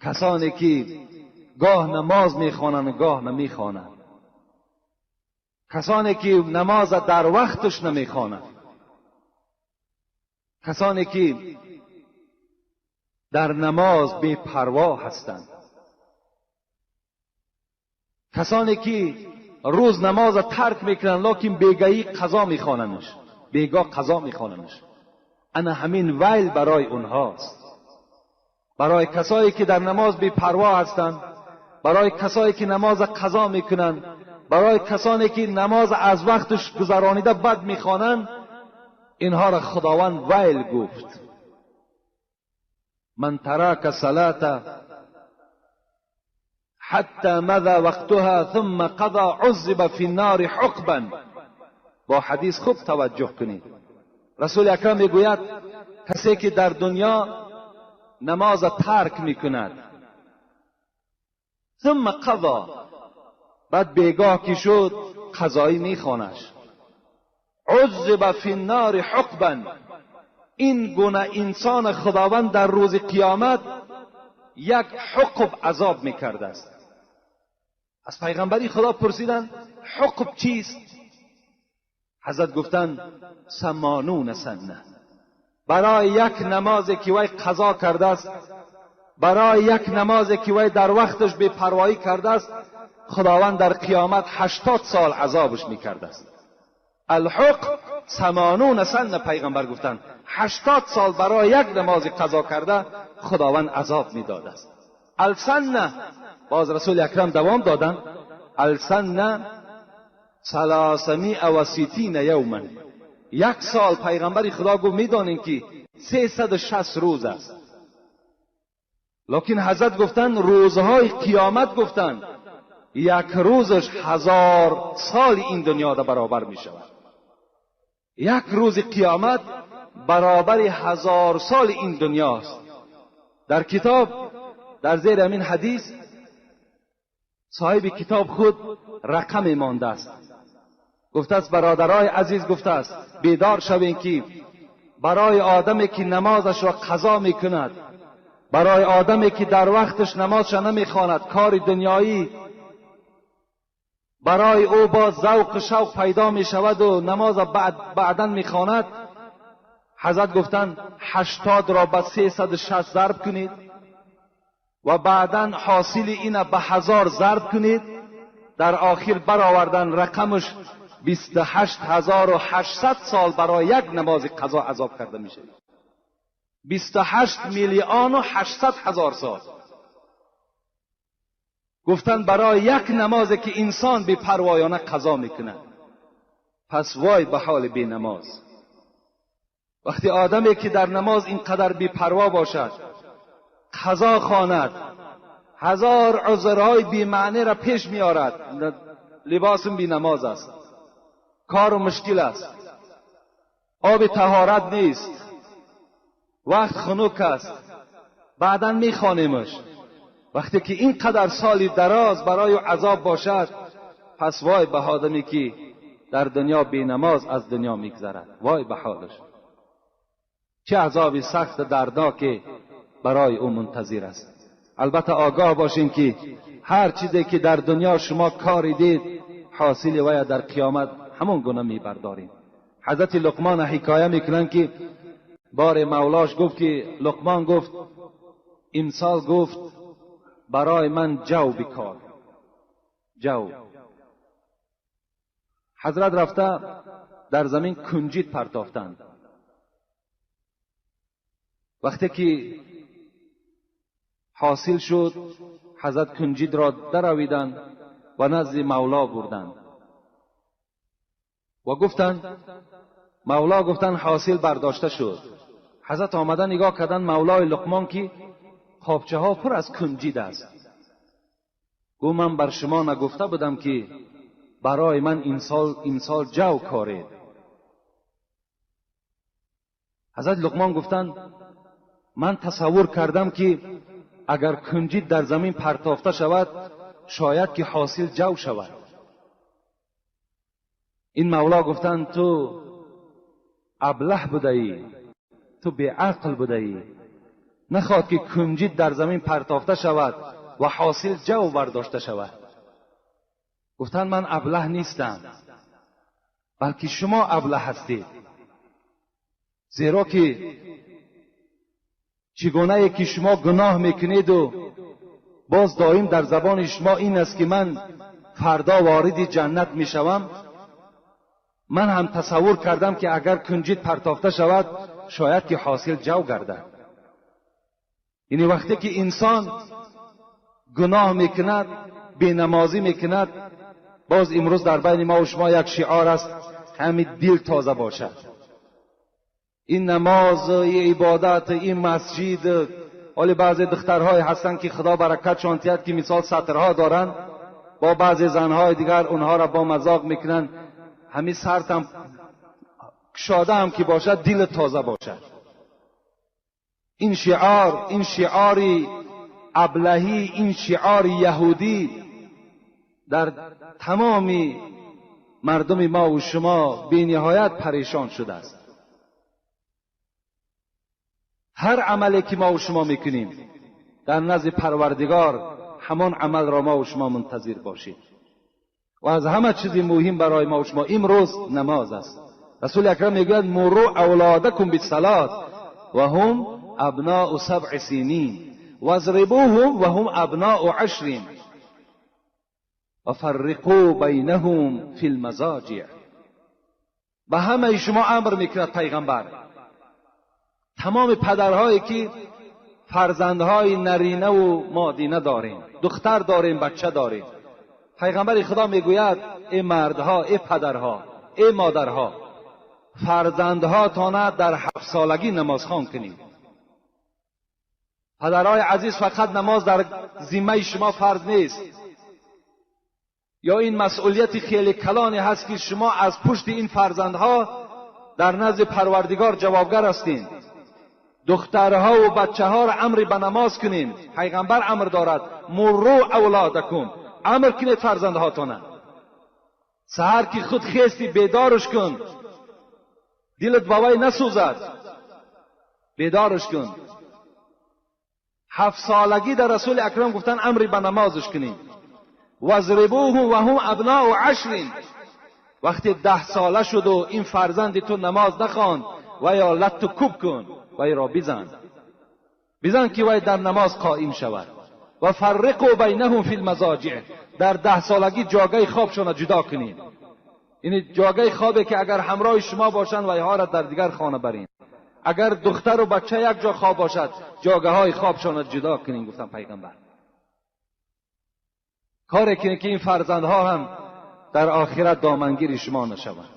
کسانی که گاه نماز میخوانند گاه نمیخوانند، کسانی که نماز در وقتش نمیخوانند، کسانی که در نماز بی پروا هستند، کسانی که روز نماز ترک میکنند لکن بیگاهی قضا میخوانندش، بیگاه قضا میخوانندش. انا همین ویل برای اونهاست، برای کسایی که در نماز بی پروا هستند، برای کسایی که نماز قضا میکنند، برای کسانی که نماز از وقتش گذرانیده بد میخوانند. اینها را خداوند ویل گفت. من ترک صلاة حتی مضى وقتها ثم قضى عذب في النار حقبا. با حدیث خوب توجه کنید. رسول اکرم میگوید کسی که در دنیا نماز ترک میکند ثم قضا، بعد بیگاه که شد قضایی میخوانش، عذب فی النار حقبا، این گونه انسان خداوند در روز قیامت یک حقب عذاب میکرده است. از پیغمبری خدا پرسیدند حقب چیست؟ حضرت گفتند 80 سنه. برای یک نمازی که وی قضا کرده است، برای یک نمازی که وی در وقتش بی پروایی کرده است، خداوند در قیامت 80 سال عذابش میکرده است. الحق 80 سنه. پیغمبر گفتند 80 سال برای یک نماز قضا کرده خداوند عذاب میداده است. السنه، باز رسول اکرم دوام دادند السنه 360 یوما. یک سال پیغمبر خدا گفت میدانین که 360 روز است، لکن حضرت گفتند روزهای قیامت گفتند یک روزش 1000 سال این دنیا را برابر می شود. یک روز قیامت برابر 1000 سال این دنیاست. در کتاب در زیر همین حدیث صاحب کتاب خود رقم مانده است. گفته است برادرای عزیز، گفته است بیدار شوین که برای آدمی که نمازش را قضا میکند، برای آدمی که در وقتش نمازش نمیخواند، کار دنیایی برای او با ذوق شوق پیدا می شود و نماز بعداً میخواند، حضرت گفتند 80 را به 360 ضرب کنید و بعداً حاصل این به 1000 ضرب کنید، در آخر برآوردن رقمش 28800 سال برای یک نماز قضا عذاب کرده میشه. 28,800,000 سال. گفتن برای یک نمازی که انسان بی پروایانه قضا میکنه. پس وای به حال بی نماز. وقتی آدمی که در نماز اینقدر بی پروا باشد، قضا خواند، 1000 عذرهای بی معنی را پیش میارد، لباسم بی نماز است، کار مشکل است، آب طهارت نیست، وقت خنک است، بعدا میخوانیمش. وقتی که اینقدر سالی دراز برای عذاب باشد، پس وای به آدمی که در دنیا بی نماز از دنیا میگذرد، وای به حالش. چه عذابی سخت دردناک برای او منتظر است. البته آگاه باشین که هر چیزی که در دنیا شما کاری دید، حاصل وی در قیامت همون گونه میبردارین. حضرت لقمان حکایه میکنن که بار مولاش گفت که لقمان گفت امسال گفت برای من جو بکار، جو. حضرت رفته در زمین کنجید پرتافتند. وقتی که حاصل شد، حضرت کنجید را درآویدند و نزد مولا بردند و گفتند، مولا گفتند حاصل برداشته شد. حضرت آمدن نگاه کردن مولای لقمان که خوابچه ها پر از کنجید است. گفت من بر شما نگفته بودم که برای من این سال جو کارید؟ حضرت لقمان گفتند من تصور کردم که اگر کنجید در زمین پرتافته شود شاید که حاصل جو شود. این مولا گفتند تو ابله بوده ای، تو بیعقل بوده ای، نخواد که کنجد در زمین پرتافته شود و حاصل جو برداشته شود. گفتند من ابله نیستم، بلکه شما ابله هستید، زیرا که چگونه که شما گناه میکنید و باز دائم در زبان شما این است که من فردا وارد جنت میشوم، من هم تصور کردم که اگر کنجد پرتافته شود شاید که حاصل جو گردد. یعنی وقتی که انسان گناه میکند، بینمازی میکند، باز امروز در بین ما و شما یک شعار است، همین دل تازه باشد. این نماز، این عبادت، این مسجد، ولی بعضی دخترهای هستند که خدا برکتشان دهد که مثال سطرها دارند، با بعضی زنهای دیگر اونها را با مذاق میکنند، همین سرتم کشاده هم که باشد دل تازه باشد. این شعار، این شعاری ابلهی، این شعار یهودی در تمام مردم ما و شما بی نهایت پریشان شده است. هر عملی که ما و شما میکنیم در نزد پروردگار همان عمل را ما و شما منتظر باشید. و از همه چیز مهم برای ما و شما امروز نماز است. رسول اکرم میگوید مروا اولادکم بالصلاة و هم ابناء 7 سنین واضربوهم و هم ابناء 10 و فرقوا بینهم فی المضاجع. به همه شما امر میکند پیغمبر، تمام پدرهایی که فرزندهای نرینه و مادینه داریم، دختر داریم، بچه داریم، پیغمبر خدا میگوید ای مردها، ای پدرها، ای مادرها، فرزندهاتان در 7 سالگی نماز خوان کنید. پدرهای عزیز، فقط نماز در ذمه شما فرض نیست، یا این مسئولیت خیلی کلانی هست که شما از پشت این فرزندها در نزد پروردگار جوابگر هستین. دخترها و بچه ها را امر به نماز کنین. پیغمبر امر دارد مروا اولادکم، امر کنید فرزندهاتون. سحر که خود خیستی بیدارش کن، دلت بوای نسوزد، بیدارش کن. 7 سالگی در رسول اکرم گفتن امر به نمازش کنین. واضربوهم و هم ابناء 10. وقتی 10 ساله شد و این فرزند تو نماز نخواند، و یا لتو کوب کن، وی را بزن که وی در نماز قائم شود. و فرقوا بینهم فی المضاجع، در 10 سالگی جاگه خوابشان جدا کنید. این جاگه خوابه که اگر همراه شما باشند وی ها را در دیگر خانه برین. اگر دختر و بچه یک جا خواب باشد جاگه های خوابشان جدا کنید. گفتم پیغمبر کاری کنید که این فرزندها هم در آخرت دامنگیر شما نشوند.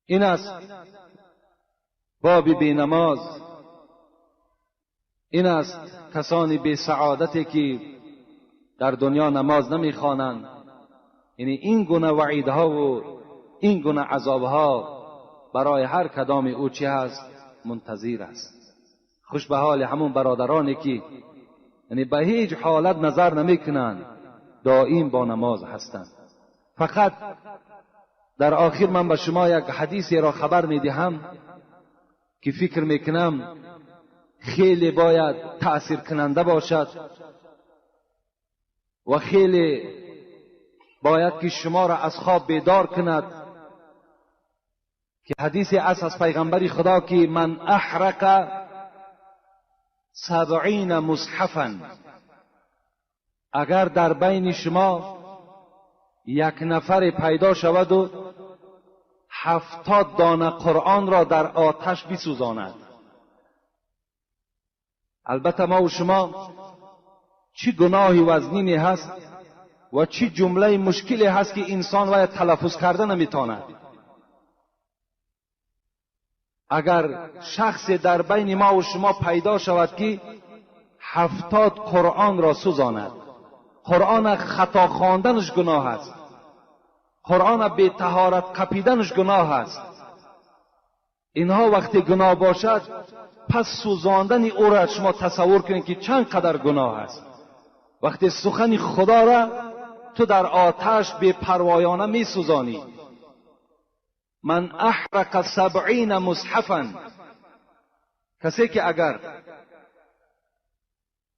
این است باب بی نماز، این است کسانی بی سعادتی که در دنیا نماز نمیخوانند. یعنی این گونه وعیدها و این گونه عذابها برای هر کدام او چی هست؟ منتظر است. خوش به حال همون برادرانی که یعنی به هیچ حالت نظر نمیکنند، دائم با نماز هستند. فقط در آخر من به شما یک حدیثی را خبر میدهم که فکر میکنم خیلی باید تأثیر کننده باشد و خیلی باید که شما را از خواب بیدار کند. که حدیث از پیغمبر خدا که من احرق 70 مصحفا، اگر در بین شما یک نفر پیدا شود و 70 دانه قرآن را در آتش بسوزاند. البته ما و شما چی گناهی وزنینی هست و چی جمله مشکلی هست که انسان باید تلفظ کرده نمیتواند. اگر شخص در بین ما و شما پیدا شود که 70 قرآن را سوزاند، قرآن خطا خواندنش گناه است، قرآن بی طهارت قپیدنش گناه است، اینها وقتی گناه باشد پس سوزاندن او را شما تصور کنید که چند قدر گناه است. وقتی سخن خدا را تو در آتش بی پروایانه می سوزانی. من احرق 70 مصحفا، کسی که اگر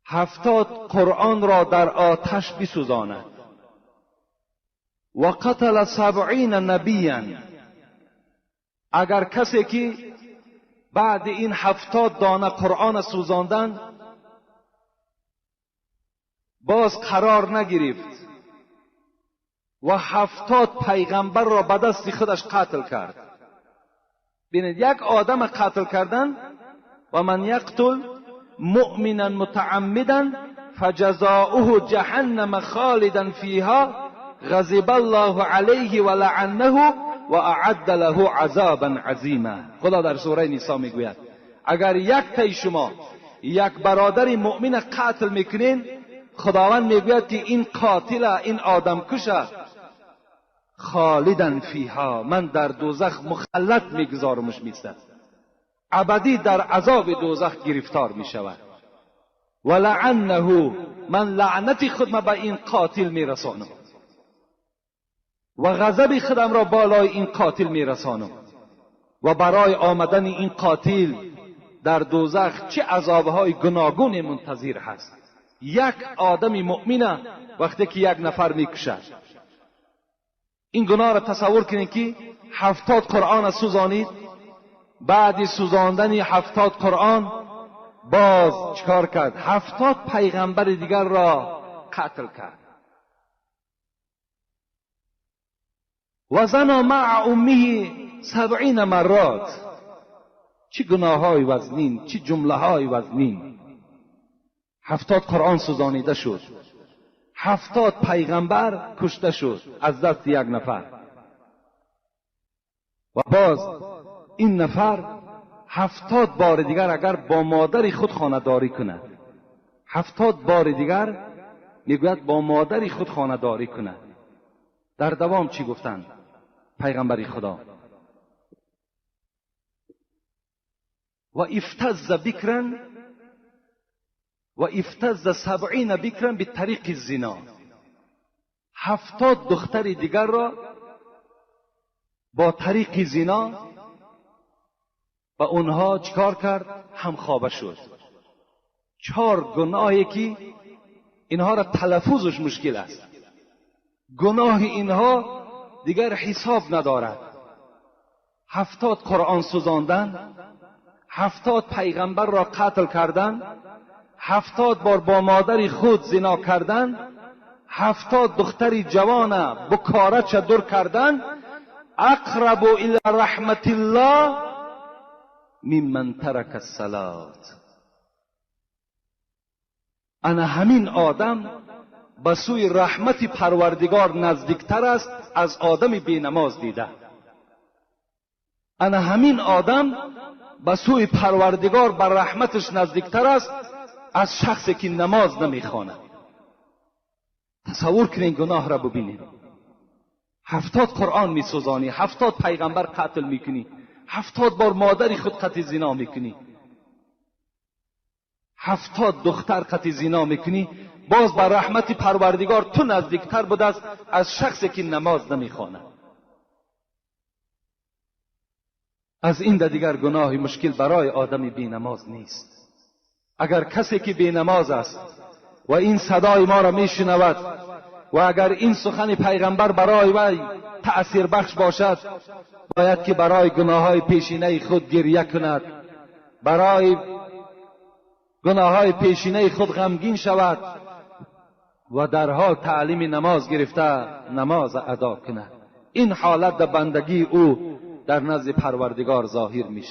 70 قرآن را در آتش بسوزاند و قتل 70 نبیا، اگر کسی که بعد این 70 دانه قرآن سوزاندن باز قرار نگرفت و 70 پیغمبر را به دست خودش قتل کرد. ببینید، یک آدم قتل کردن، و من یقتل مؤمنا متعمدا فجزاؤه جهنم خالدا فیها غضب الله علیه ولعنه و اعد له عذابا عظیما. خدا در سوره نساء میگوید اگر یک تای شما یک برادر مؤمن قتل میکنین، خداوند میگوید که این قاتل، این آدم کشه، خالدا فیها، من در دوزخ مخلد میگذارمش، میستد ابدی در عذاب دوزخ گرفتار میشود. و لعنه، من لعنت خودم به این قاتل میرسانم و غضب خودم را بالای این قاتل میرسانم. و برای آمدن این قاتل در دوزخ چه عذابهای گوناگون منتظر هست. یک آدم مؤمن وقتی که یک نفر میکشد، این گناه را تصور کنید که 70 قرآن سوزانید، بعد سوزاندن 70 قرآن باز چکار کرد؟ 70 پیغمبر دیگر را قتل کرد. و زنا مع امه 70 مرات. چه گناه های وزنین، چه جمله های وزنین. 70 قرآن سوزانیده شد، 70 پیغمبر کشته شد از دست یک نفر. و باز این نفر 70 بار دیگر اگر با مادر خود خانه‌داری کند، 70 بار دیگر میگوید با مادر خود خانه‌داری کند. در دوام چی گفتند پیغمبر خدا؟ و افتز بکرا و افتز 70 بکرا به طریق الزنا. 70 دختر دیگر را با طریق زنا و اونها چکار کرد؟ همخوابه شد. 4 گناهی که اینها را تلفظش مشکل است. گناه اینها دیگر حساب ندارد. 70 قرآن سوزاندن، 70 پیغمبر را قتل کردن، 70 بار با مادر خود زنا کردن، 70 دختری جوان بکاره چادر کردن. اقرب الى رحمت الله ممن ترک الصلاة. انا همین آدم به سوی رحمت پروردگار نزدیکتر است از آدم بی نماز دیده. انا همین آدم به سوی پروردگار بر رحمتش نزدیکتر است از شخصی که نماز نمیخواند. تصور کنین گناه را ببینید. 70 قرآن میسوزانی، 70 پیغمبر قتل میکنی، 70 بار مادر خود قتل زنا میکنی، 70 دختر قتل زنا میکنی، باز بر رحمت پروردگار تو نزدیکتر بود از شخصی که نماز نمیخواند. از این دیگر گناه مشکل برای آدم بی نماز نیست. اگر کسی که بی نماز است و این صدای ما را میشنود و اگر این سخن پیغمبر برای وی تأثیر بخش باشد، باید که برای گناههای پیشینه خود گریه کند، برای گناههای پیشینه خود غمگین شود و در حال تعلیم نماز گرفته نماز ادا کند. این حالت در بندگی او در نزد پروردگار ظاهر میشه.